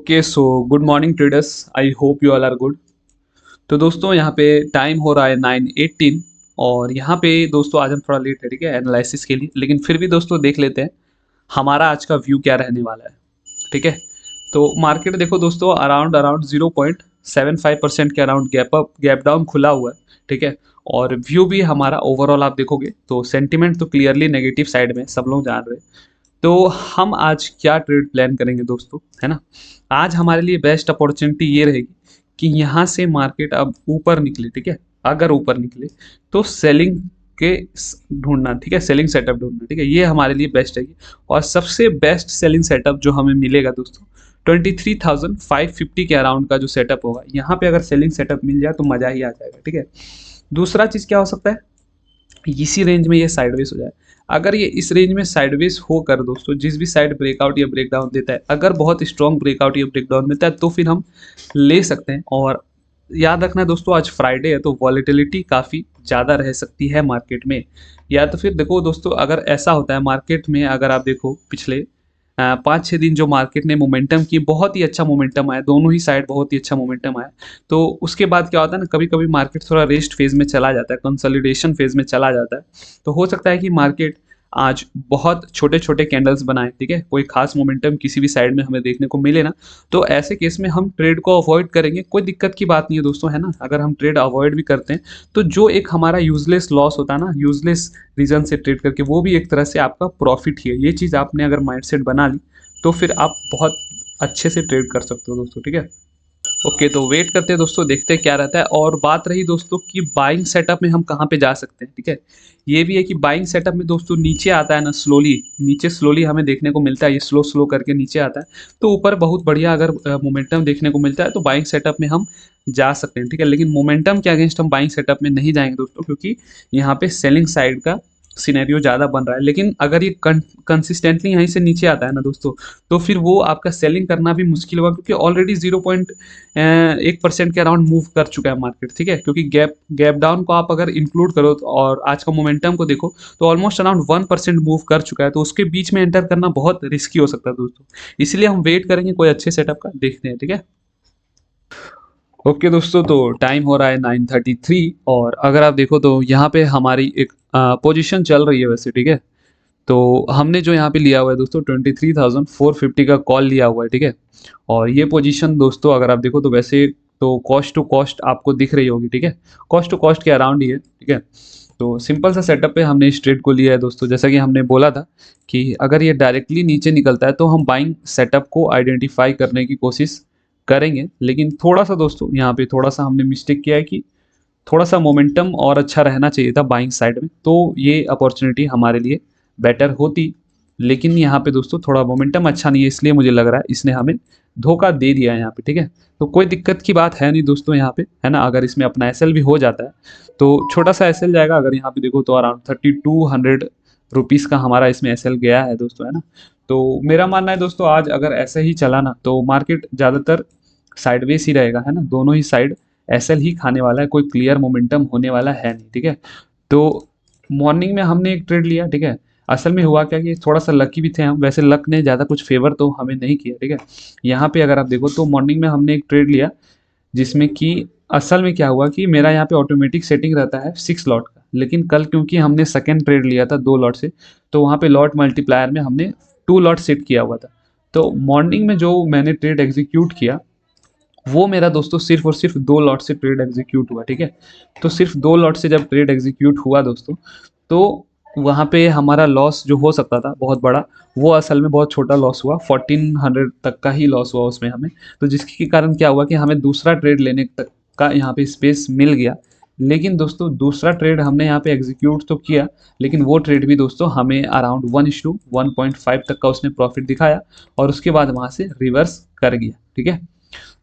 Okay so good morning traders, I hope you all are good. तो दोस्तों यहाँ पे टाइम हो रहा है 9:18 और यहाँ पे दोस्तों आज हम थोड़ा लेट है, ठीक है, एनालिसिस के लिए। लेकिन फिर भी दोस्तों देख लेते हैं हमारा आज का व्यू क्या रहने वाला है, ठीक है। तो मार्केट देखो दोस्तों अराउंड अराउंड 0.75% के अराउंड गैप डाउन खुला हुआ है, ठीक है। और व्यू भी हमारा ओवरऑल आप देखोगे तो सेंटिमेंट तो क्लियरली नेगेटिव साइड में सब लोग जान रहे हैं। तो हम आज क्या ट्रेड प्लान करेंगे दोस्तों, है ना। आज हमारे लिए बेस्ट अपॉर्चुनिटी ये रहेगी कि यहाँ से मार्केट अब ऊपर निकले, ठीक है। अगर ऊपर निकले तो सेलिंग के ढूंढना, ठीक है, सेलिंग सेटअप ढूंढना, ठीक है, ये हमारे लिए बेस्ट है। और सबसे बेस्ट सेलिंग सेटअप जो हमें मिलेगा दोस्तों 23,550 के अराउंड का जो सेटअप होगा, यहाँ पे अगर सेलिंग सेटअप मिल जाए तो मज़ा ही आ जाएगा, ठीक है। दूसरा चीज़ क्या हो सकता है, इसी रेंज में ये साइडवेज हो जाए। अगर ये इस रेंज में साइडवेज होकर दोस्तों जिस भी साइड ब्रेकआउट या ब्रेकडाउन देता है, अगर बहुत स्ट्रॉन्ग ब्रेकआउट या ब्रेकडाउन मिलता है तो फिर हम ले सकते हैं। और याद रखना है दोस्तों आज फ्राइडे है तो वॉलेटिलिटी काफ़ी ज़्यादा रह सकती है मार्केट में। या तो फिर देखो दोस्तों अगर ऐसा होता है मार्केट में, अगर आप देखो पिछले 5-6 दिन जो मार्केट ने मोमेंटम की, बहुत ही अच्छा मोमेंटम आया, दोनों ही साइड बहुत ही अच्छा मोमेंटम आया। तो उसके बाद क्या होता है ना, कभी कभी मार्केट थोड़ा रेस्ट फेज में चला जाता है, कंसोलिडेशन फेज में चला जाता है। तो हो सकता है कि मार्केट आज बहुत छोटे छोटे कैंडल्स बनाए, ठीक है, कोई खास मोमेंटम किसी भी साइड में हमें देखने को मिले ना, तो ऐसे केस में हम ट्रेड को अवॉइड करेंगे। कोई दिक्कत की बात नहीं है दोस्तों, है ना। अगर हम ट्रेड अवॉइड भी करते हैं तो जो एक हमारा यूजलेस लॉस होता है ना, यूजलेस रीजन से ट्रेड करके, वो भी एक तरह से आपका प्रॉफिट ही है। ये चीज़ आपने अगर माइंडसेट बना ली तो फिर आप बहुत अच्छे से ट्रेड कर सकते हो दोस्तों, ठीक है। ओके तो वेट करते हैं दोस्तों, देखते हैं क्या रहता है। और बात रही दोस्तों कि बाइंग सेटअप में हम कहाँ पे जा सकते हैं, ठीक है। ये भी है कि बाइंग सेटअप में दोस्तों नीचे आता है ना, स्लोली नीचे स्लोली हमें देखने को मिलता है, ये स्लो स्लो करके नीचे आता है। तो ऊपर बहुत बढ़िया अगर मोमेंटम देखने को मिलता है तो बाइंग सेटअप में हम जा सकते हैं, ठीक है। लेकिन मोमेंटम के अगेंस्ट हम बाइंग सेटअप में नहीं जाएंगे दोस्तों, क्योंकि यहाँ पे सेलिंग साइड का सिनेरियो ज़्यादा बन रहा है। लेकिन अगर ये कंसिस्टेंटली यहीं से नीचे आता है ना दोस्तों, तो फिर वो आपका सेलिंग करना भी मुश्किल होगा, क्योंकि ऑलरेडी 0.1% के अराउंड मूव कर चुका है मार्केट, ठीक है। क्योंकि गैप डाउन को आप अगर इंक्लूड करो और आज का मोमेंटम को देखो तो ऑलमोस्ट अराउंड 1% मूव कर चुका है। तो उसके बीच में एंटर करना बहुत रिस्की हो सकता है दोस्तों, इसलिए हम वेट करेंगे कोई अच्छे सेटअप का, देखते हैं, ठीक है। ओके दोस्तों तो टाइम हो रहा है 9:33 और अगर आप देखो तो यहाँ पे हमारी एक पोजीशन चल रही है वैसे, ठीक है। तो हमने जो यहाँ पे लिया हुआ है दोस्तों 23,450 का कॉल लिया हुआ है, ठीक है। और ये पोजीशन दोस्तों अगर आप देखो तो वैसे तो कॉस्ट टू कॉस्ट आपको दिख रही होगी, ठीक है, कॉस्ट टू कॉस्ट के अराउंड ही है, ठीक है। तो सिंपल सा सेटअप पे हमने इस ट्रेड को लिया है दोस्तों। जैसा कि हमने बोला था कि अगर ये डायरेक्टली नीचे निकलता है तो हम बाइंग सेटअप को आइडेंटिफाई करने की कोशिश करेंगे। लेकिन थोड़ा सा दोस्तों यहाँ पे थोड़ा सा हमने मिस्टेक किया है कि थोड़ा सा मोमेंटम और अच्छा रहना चाहिए था बाइंग साइड में, तो ये अपॉर्चुनिटी हमारे लिए बेटर होती। लेकिन यहाँ पे दोस्तों थोड़ा मोमेंटम अच्छा नहीं है, इसलिए मुझे लग रहा है इसने हमें धोखा दे दिया है यहाँ पे, ठीक है। तो कोई दिक्कत की बात है नहीं दोस्तों यहाँ पे, है ना। अगर इसमें अपना एसएल भी हो जाता है तो छोटा सा एसएल जाएगा। अगर यहाँ पे देखो तो अराउंड 3,200 रुपीज़ का हमारा इसमें एसएल गया है दोस्तों, है ना। तो मेरा मानना है दोस्तों आज अगर ऐसे ही चला ना तो मार्केट ज़्यादातर साइडवेज ही रहेगा, है ना। दोनों ही साइड एसएल ही खाने वाला है, कोई क्लियर मोमेंटम होने वाला है नहीं, ठीक है। तो मॉर्निंग में हमने एक ट्रेड लिया, ठीक है। असल में हुआ क्या कि थोड़ा सा लकी भी थे हम, वैसे लक ने ज़्यादा कुछ फेवर तो हमें नहीं किया, ठीक है। यहाँ पे अगर आप देखो तो मॉर्निंग में हमने एक ट्रेड लिया जिसमें कि असल में क्या हुआ कि मेरा यहाँ पे ऑटोमेटिक सेटिंग रहता है 6 लॉट का, लेकिन कल क्योंकि हमने सेकेंड ट्रेड लिया था 2 लॉट से, तो वहाँ पे लॉट मल्टीप्लायर में हमने 2 लॉट सेट किया हुआ था। तो मॉर्निंग में जो मैंने ट्रेड एग्जीक्यूट किया वो मेरा दोस्तों सिर्फ और सिर्फ 2 लॉट से ट्रेड एग्जीक्यूट हुआ, ठीक है। तो सिर्फ 2 लॉट से जब ट्रेड एग्जीक्यूट हुआ दोस्तों, तो वहाँ पे हमारा लॉस जो हो सकता था बहुत बड़ा, वो असल में बहुत छोटा लॉस हुआ, 1400 तक का ही लॉस हुआ उसमें हमें। तो जिसके कारण क्या हुआ कि हमें दूसरा ट्रेड लेने तक का यहाँ पे स्पेस मिल गया। लेकिन दोस्तों दूसरा ट्रेड हमने यहाँ पे एग्जीक्यूट तो किया, लेकिन वो ट्रेड भी दोस्तों हमें अराउंड 1:1.5 तक का उसने प्रॉफिट दिखाया और उसके बाद वहाँ से रिवर्स कर गया, ठीक है।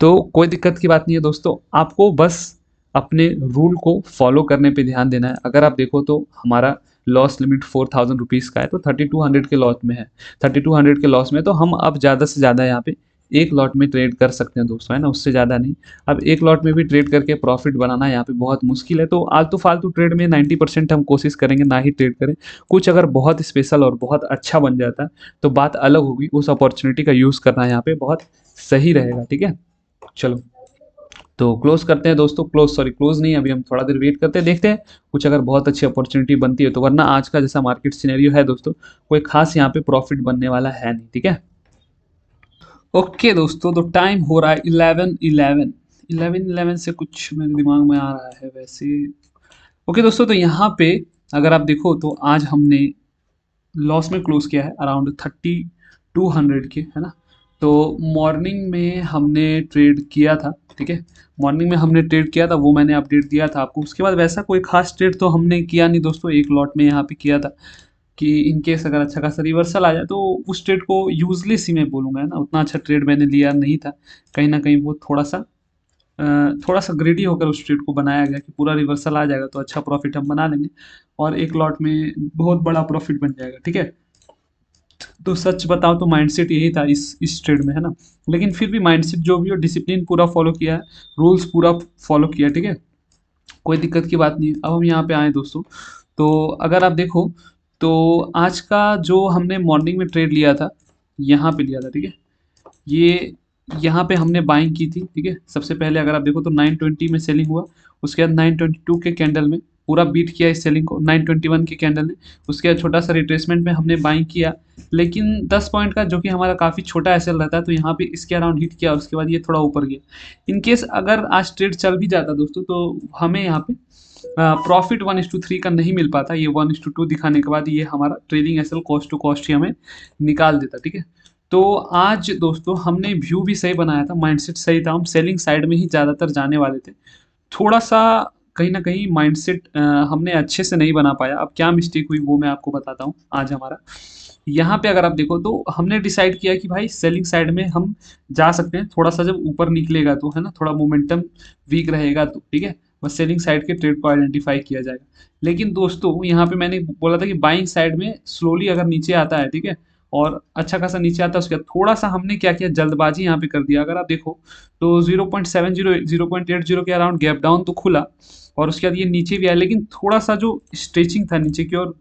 तो कोई दिक्कत की बात नहीं है दोस्तों, आपको बस अपने रूल को फॉलो करने पे ध्यान देना है। अगर आप देखो तो हमारा लॉस लिमिट 4,000 रुपीज़ का है, तो 3,200 के लॉस में है। 3,200 के लॉस में तो हम अब ज़्यादा से ज़्यादा यहाँ पे एक लॉट में ट्रेड कर सकते हैं दोस्तों, है ना, उससे ज़्यादा नहीं। अब एक लॉट में भी ट्रेड करके प्रॉफिट बनाना यहाँ पे बहुत मुश्किल है, तो आलतू फालतू ट्रेड में 90% हम कोशिश करेंगे ना ही ट्रेड करें। कुछ अगर बहुत स्पेशल और बहुत अच्छा बन जाता है तो बात अलग होगी, उस अपॉर्चुनिटी का यूज़ करना यहाँ पे बहुत सही रहेगा, ठीक है। चलो, तो क्लोज करते हैं दोस्तों, क्लोज नहीं, अभी हम थोड़ा देर वेट करते हैं, देखते हैं कुछ अगर बहुत अच्छी अपॉर्चुनिटी बनती है तो, वरना आज का जैसा मार्केट सिनेरियो है दोस्तों, कोई खास यहाँ पे प्रॉफिट बनने वाला है नहीं, ठीक है। ओके दोस्तों, तो टाइम हो रहा है 11:11 से कुछ मेरे दिमाग में आ रहा है वैसे। ओके दोस्तों, तो यहाँ पे अगर आप देखो तो आज हमने लॉस में क्लोज किया है अराउंड 3200 के, है ना। तो मॉर्निंग में हमने ट्रेड किया था, ठीक है, मॉर्निंग में हमने ट्रेड किया था, वो मैंने अपडेट दिया था आपको। उसके बाद वैसा कोई खास ट्रेड तो हमने किया नहीं दोस्तों, एक लॉट में यहाँ पे किया था कि इन केस अगर अच्छा खासा रिवर्सल आ जाए तो उस ट्रेड को यूजलेस ही मैं बोलूँगा, है ना, उतना अच्छा ट्रेड मैंने लिया नहीं था। कहीं ना कहीं वो थोड़ा सा ग्रेडी होकर उस ट्रेड को बनाया गया कि पूरा रिवर्सल आ जाएगा तो अच्छा प्रॉफिट हम बना लेंगे और एक लॉट में बहुत बड़ा प्रॉफिट बन जाएगा, ठीक है। तो सच बताओ तो माइंडसेट यही था इस ट्रेड में, है ना। लेकिन फिर भी माइंडसेट जो भी हो, डिसिप्लिन पूरा फॉलो किया है, रूल्स पूरा फॉलो किया, ठीक है, कोई दिक्कत की बात नहीं है। अब हम यहाँ पे आए दोस्तों, तो अगर आप देखो तो आज का जो हमने मॉर्निंग में ट्रेड लिया था, यहाँ पे लिया था, ठीक है, ये यहाँ पे हमने बाइंग की थी, ठीक है। सबसे पहले अगर आप देखो तो 920 में सेलिंग हुआ, उसके बाद 922 के कैंडल में पूरा बीट किया इस सेलिंग को, 921 के कैंडल ने। उसके बाद छोटा सा रिट्रेसमेंट में हमने बाइंग किया, लेकिन 10 पॉइंट का, जो कि हमारा काफ़ी छोटा एसएल रहता है, तो यहाँ पे इसके अराउंड हिट किया और उसके बाद ये थोड़ा ऊपर गया। इन केस अगर आज ट्रेड चल भी जाता दोस्तों तो हमें यहाँ पे प्रॉफिट 1:3 का नहीं मिल पाता, ये 1:2 दिखाने के बाद ये हमारा trading SL cost to cost ही हमें निकाल देता, ठीक है। तो आज दोस्तों हमने व्यू भी सही बनाया था, माइंडसेट सही था, हम सेलिंग साइड में ही ज़्यादातर जाने वाले थे। थोड़ा सा कहीं ना कहीं माइंडसेट हमने अच्छे से नहीं बना पाया। अब क्या मिस्टेक हुई वो मैं आपको बताता हूँ आज हमारा। यहाँ पे अगर आप देखो तो हमने डिसाइड किया कि भाई सेलिंग साइड में हम जा सकते हैं, थोड़ा सा जब ऊपर निकलेगा तो, है ना, थोड़ा मोमेंटम वीक रहेगा तो, ठीक है, बस सेलिंग साइड के ट्रेड को आइडेंटिफाई किया जाएगा। लेकिन दोस्तों यहाँ पे मैंने बोला था कि बाइंग साइड में स्लोली अगर नीचे आता है, ठीक है, और अच्छा खासा नीचे आता है, उसके बाद थोड़ा सा हमने क्या किया, जल्दबाजी यहाँ पे कर दिया। अगर आप देखो तो 0.70 0.80 के अराउंड गैप डाउन तो खुला और उसके बाद ये नीचे भी आया, लेकिन थोड़ा सा जो स्ट्रेचिंग था नीचे की ओर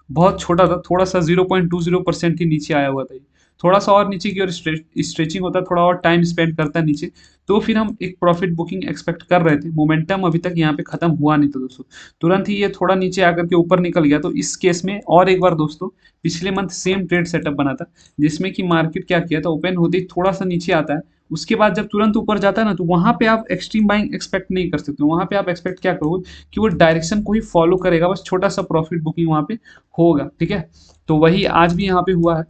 बहुत छोटा था, थोड़ा सा 0.20% ही नीचे आया हुआ था ये। थोड़ा सा और नीचे की ओर स्ट्रेचिंग होता, थोड़ा और टाइम स्पेंड करता नीचे, तो फिर हम एक प्रॉफिट बुकिंग एक्सपेक्ट कर रहे थे। मोमेंटम अभी तक यहाँ पे खत्म हुआ नहीं था दोस्तों, तुरंत ही ये थोड़ा नीचे आकर के ऊपर निकल गया। तो इस केस में और एक बार दोस्तों पिछले मंथ सेम ट्रेड सेटअप बना था, जिसमें कि मार्केट क्या किया था, ओपन होते ही थोड़ा सा नीचे आता है, उसके बाद जब तुरंत ऊपर जाता है ना, तो वहां पे आप एक्सट्रीम बाइंग एक्सपेक्ट नहीं कर सकते हो। वहां पे आप एक्सपेक्ट क्या करोगे कि वो डायरेक्शन को ही फॉलो करेगा, बस छोटा सा प्रॉफिट बुकिंग वहां पे होगा, ठीक है। तो वही आज भी यहाँ पे हुआ है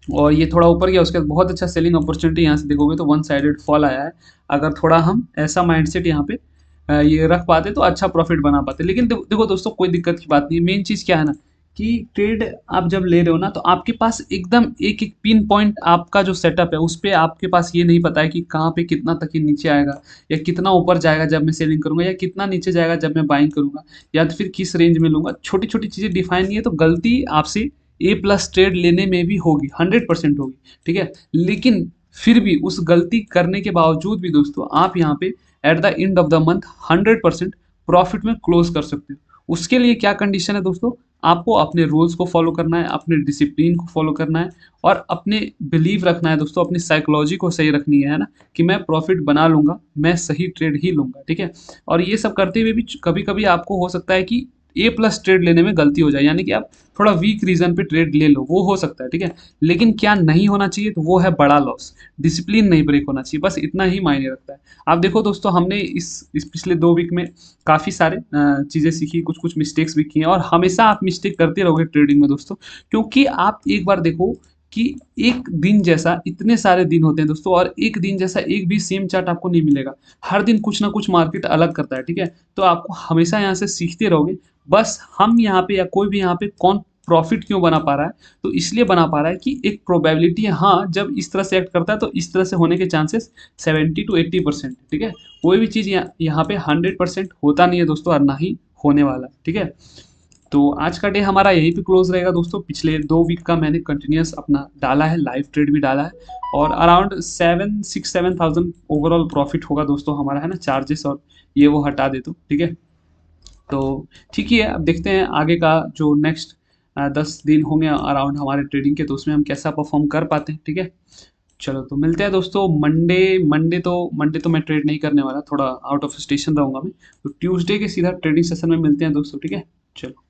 और ये थोड़ा ऊपर गया, उसके बाद बहुत अच्छा सेलिंग अपॉर्चुनिटी यहाँ से देखोगे तो वन साइडेड फॉल आया है। अगर थोड़ा हम ऐसा माइंडसेट यहाँ पे ये रख पाते तो अच्छा प्रॉफिट बना पाते। लेकिन देखो दोस्तों, कोई दिक्कत की बात नहीं है। मेन चीज़ क्या है ना कि ट्रेड आप जब ले रहे हो ना, तो आपके पास एकदम एक एक पिन पॉइंट आपका जो सेटअप है उस पर आपके पास ये नहीं पता है कि कहाँ पे कितना तक ये नीचे आएगा, या कितना ऊपर जाएगा जब मैं सेलिंग करूंगा, या कितना नीचे जाएगा जब मैं बाइंग करूंगा, या तो फिर किस रेंज में लूंगा। छोटी छोटी चीज़ें डिफाइन नहीं है, तो गलती आपसे A+ ट्रेड लेने में भी होगी, 100% होगी, ठीक है। लेकिन फिर भी उस गलती करने के बावजूद भी दोस्तों आप यहाँ पे at the end of the month 100% profit में क्लोज कर सकते हो। उसके लिए क्या कंडीशन है दोस्तों, आपको अपने रूल्स को फॉलो करना है, अपने डिसिप्लिन को फॉलो करना है और अपने बिलीव रखना है दोस्तों, अपनी साइकोलॉजी को सही रखनी है ना, कि मैं प्रॉफिट बना लूंगा, मैं सही ट्रेड ही लूंगा, ठीक है। और ये सब करते हुए भी कभी कभी आपको हो सकता है कि A+ ट्रेड लेने में गलती हो जाए, यानी कि आप थोड़ा वीक रीजन पे ट्रेड ले लो, वो हो सकता है, ठीक है। लेकिन क्या नहीं होना चाहिए, तो वो है बड़ा लॉस। डिसिप्लिन नहीं ब्रेक होना चाहिए, बस इतना ही मायने रखता है। आप देखो दोस्तों, हमने इस पिछले 2 वीक में काफ़ी सारे चीज़ें सीखी, कुछ कुछ मिस्टेक्स भी किए हैं, और हमेशा आप मिस्टेक करते रहोगे ट्रेडिंग में दोस्तों, क्योंकि आप एक बार देखो कि एक दिन जैसा इतने सारे दिन होते हैं दोस्तों, और एक दिन जैसा एक भी सेम चार्ट आपको नहीं मिलेगा। हर दिन कुछ ना कुछ मार्केट अलग करता है, ठीक है। तो आपको हमेशा यहाँ से सीखते रहोगे। बस हम यहाँ पे या कोई भी यहाँ पे कौन प्रॉफिट क्यों बना पा रहा है, तो इसलिए बना पा रहा है कि एक प्रोबेबिलिटी है, हाँ, जब इस तरह से एक्ट करता है तो इस तरह से होने के चांसेस 70 to 80%, ठीक है। कोई भी चीज़ यहाँ पे 100% होता नहीं है दोस्तों, और ना ही होने वाला है, ठीक है। तो आज का डे हमारा यहीं पे क्लोज रहेगा दोस्तों। पिछले 2 वीक का मैंने कंटिन्यूस अपना डाला है, लाइव ट्रेड भी डाला है, और अराउंड 7-6-7 थाउजेंड ओवरऑल प्रॉफिट होगा दोस्तों हमारा, है ना, चार्जेस और ये वो हटा दे तो ठीक है। तो ठीक ही है, अब देखते हैं आगे का जो नेक्स्ट 10 दिन होंगे अराउंड हमारे ट्रेडिंग के, तो उसमें हम कैसा परफॉर्म कर पाते हैं, ठीक है। चलो तो मिलते हैं दोस्तों मंडे। मंडे तो मैं ट्रेड नहीं करने वाला, थोड़ा आउट ऑफ स्टेशन रहूंगा मैं। तो ट्यूसडे के सीधा ट्रेडिंग सेशन में मिलते हैं दोस्तों, ठीक है। चलो।